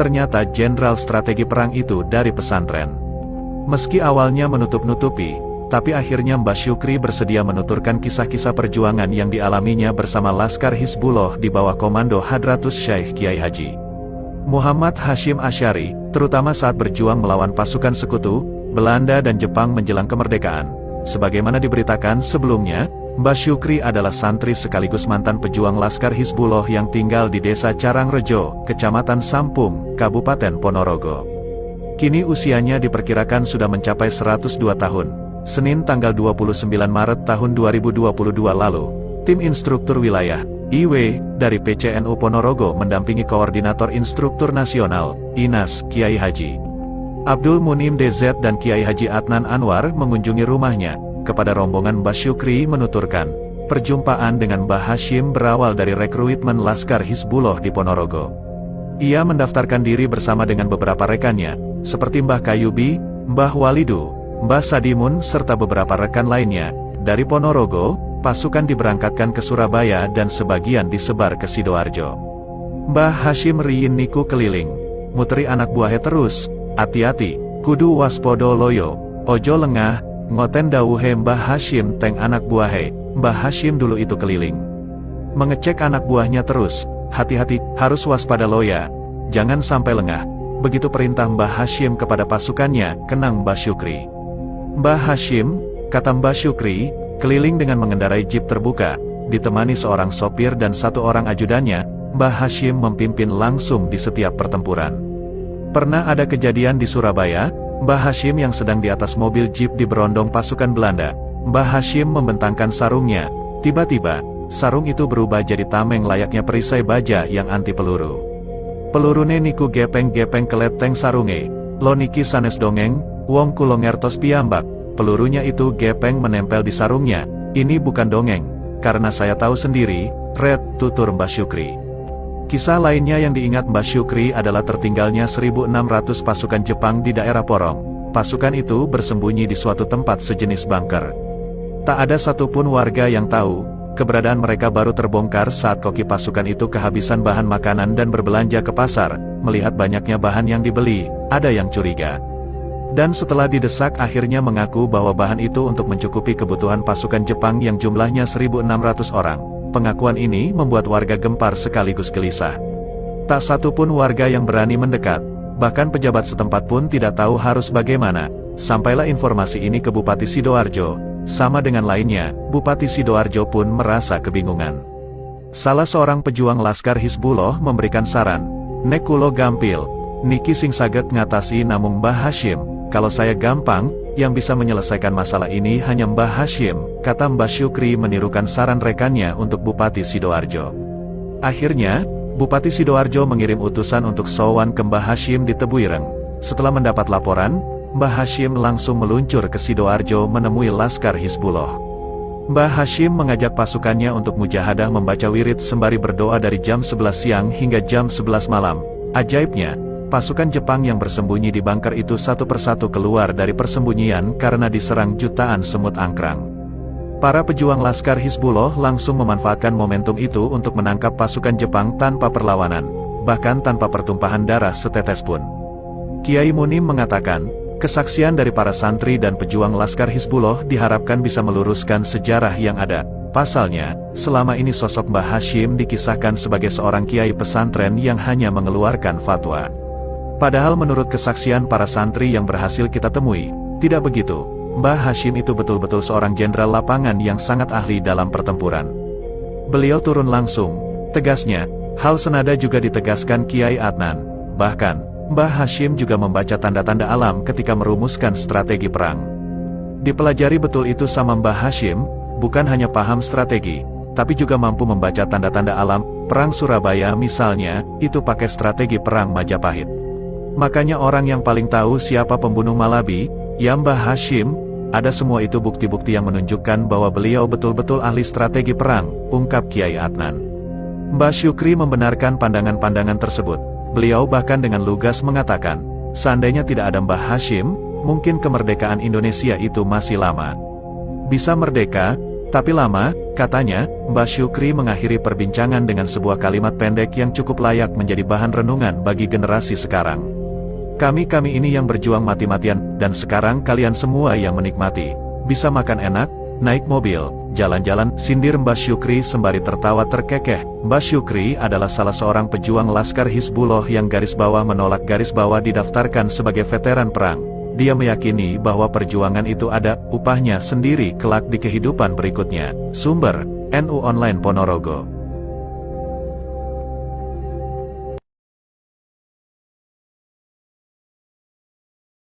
ternyata jenderal strategi perang itu dari pesantren. Meski awalnya menutup-nutupi, tapi akhirnya Mbah Syukri bersedia menuturkan kisah-kisah perjuangan yang dialaminya bersama Laskar Hizbullah di bawah komando Hadratus Syekh Kiai Haji Muhammad Hashim Asy'ari, terutama saat berjuang melawan pasukan sekutu, Belanda dan Jepang menjelang kemerdekaan. Sebagaimana diberitakan sebelumnya, Mbah Syukri adalah santri sekaligus mantan pejuang Laskar Hizbullah yang tinggal di desa Carangrejo, Kecamatan Sampung, Kabupaten Ponorogo. Kini usianya diperkirakan sudah mencapai 102 tahun. Senin tanggal 29 Maret tahun 2022 lalu, tim instruktur wilayah, IW, dari PCNU Ponorogo mendampingi Koordinator Instruktur Nasional, INAS, Kiai Haji Abdul Munim DZ dan Kiai Haji Adnan Anwar mengunjungi rumahnya. Kepada rombongan Mbah Syukri menuturkan, perjumpaan dengan Mbah Hashim berawal dari rekrutmen Laskar Hizbullah di Ponorogo. Ia mendaftarkan diri bersama dengan beberapa rekannya, seperti Mbah Kayubi, Mbah Walidu, Mbah Sadimun serta beberapa rekan lainnya. Dari Ponorogo, pasukan diberangkatkan ke Surabaya dan sebagian disebar ke Sidoarjo. Mbah Hashim riyin niku keliling, muteri anak buahnya terus, hati-hati, kudu waspodo loyo, ojo lengah, ngoten dawuhe Mbah Hashim teng anak buahe. Mbah Hashim dulu itu keliling mengecek anak buahnya terus, hati-hati, harus waspada loya, jangan sampai lengah. Begitu perintah Mbah Hashim kepada pasukannya, kenang Mbah Syukri. Mbah Hashim, kata Mbah Syukri, keliling dengan mengendarai jeep terbuka, ditemani seorang sopir dan satu orang ajudannya. Mbah Hashim memimpin langsung di setiap pertempuran. Pernah ada kejadian di Surabaya, Mbah Hashim yang sedang di atas mobil jeep diberondong pasukan Belanda. Mbah Hashim membentangkan sarungnya. Tiba-tiba, sarung itu berubah jadi tameng layaknya perisai baja yang anti peluru. Pelurune niku gepeng-gepeng keleteng sarunge. Lo niki sanes dongeng, wong kulo ngertos piyambak. Pelurunya itu gepeng menempel di sarungnya. Ini bukan dongeng, karena saya tahu sendiri, red, tutur Mbah Syukri. Kisah lainnya yang diingat Mbah Syukri adalah tertinggalnya 1.600 pasukan Jepang di daerah Porong. Pasukan itu bersembunyi di suatu tempat sejenis bunker. Tak ada satupun warga yang tahu, keberadaan mereka baru terbongkar saat koki pasukan itu kehabisan bahan makanan dan berbelanja ke pasar. Melihat banyaknya bahan yang dibeli, ada yang curiga. Dan setelah didesak akhirnya mengaku bahwa bahan itu untuk mencukupi kebutuhan pasukan Jepang yang jumlahnya 1.600 orang. Pengakuan ini membuat warga gempar sekaligus gelisah. Tak satupun warga yang berani mendekat, bahkan pejabat setempat pun tidak tahu harus bagaimana. Sampailah informasi ini ke Bupati Sidoarjo. Sama dengan lainnya, Bupati Sidoarjo pun merasa kebingungan. Salah seorang pejuang Laskar Hizbullah memberikan saran, "Nek kulo gampil, niki sing saged ngatasi namung Mbah Hashim. Kalau saya gampang, yang bisa menyelesaikan masalah ini hanya Mbah Hashim," kata Mbah Syukri menirukan saran rekannya untuk Bupati Sidoarjo. Akhirnya, Bupati Sidoarjo mengirim utusan untuk sowan ke Mbah Hashim di Tebuireng. Setelah mendapat laporan, Mbah Hashim langsung meluncur ke Sidoarjo menemui Laskar Hizbullah. Mbah Hashim mengajak pasukannya untuk mujahadah membaca wirid sembari berdoa dari jam 11 siang hingga jam 11 malam. Ajaibnya, pasukan Jepang yang bersembunyi di bunker itu satu persatu keluar dari persembunyian karena diserang jutaan semut angkrang. Para pejuang Laskar Hizbullah langsung memanfaatkan momentum itu untuk menangkap pasukan Jepang tanpa perlawanan, bahkan tanpa pertumpahan darah setetes pun. Kiai Munim mengatakan, kesaksian dari para santri dan pejuang Laskar Hizbullah diharapkan bisa meluruskan sejarah yang ada. Pasalnya, selama ini sosok Mbah Hashim dikisahkan sebagai seorang kiai pesantren yang hanya mengeluarkan fatwa. Padahal menurut kesaksian para santri yang berhasil kita temui, tidak begitu. Mbah Hashim itu betul-betul seorang jenderal lapangan yang sangat ahli dalam pertempuran. Beliau turun langsung, tegasnya. Hal senada juga ditegaskan Kiai Adnan. Bahkan, Mbah Hashim juga membaca tanda-tanda alam ketika merumuskan strategi perang. Dipelajari betul itu sama Mbah Hashim, bukan hanya paham strategi, tapi juga mampu membaca tanda-tanda alam. Perang Surabaya misalnya, itu pakai strategi perang Majapahit. Makanya orang yang paling tahu siapa pembunuh Malabi, ya Mbah Hashim. Ada semua itu bukti-bukti yang menunjukkan bahwa beliau betul-betul ahli strategi perang, ungkap Kiai Adnan. Mbah Syukri membenarkan pandangan-pandangan tersebut. Beliau bahkan dengan lugas mengatakan, seandainya tidak ada Mbah Hashim, mungkin kemerdekaan Indonesia itu masih lama. Bisa merdeka, Tapi lama, katanya, Mbak Syukri mengakhiri perbincangan dengan sebuah kalimat pendek yang cukup layak menjadi bahan renungan bagi generasi sekarang. Kami ini yang berjuang mati-matian, dan sekarang kalian semua yang menikmati. Bisa makan enak, naik mobil, jalan-jalan, sindir Mbak Syukri sembari tertawa terkekeh. Mbak Syukri adalah salah seorang pejuang Laskar Hizbullah yang garis bawah menolak garis bawah didaftarkan sebagai veteran perang. Dia meyakini bahwa perjuangan itu ada upahnya sendiri kelak di kehidupan berikutnya. Sumber, NU Online Ponorogo.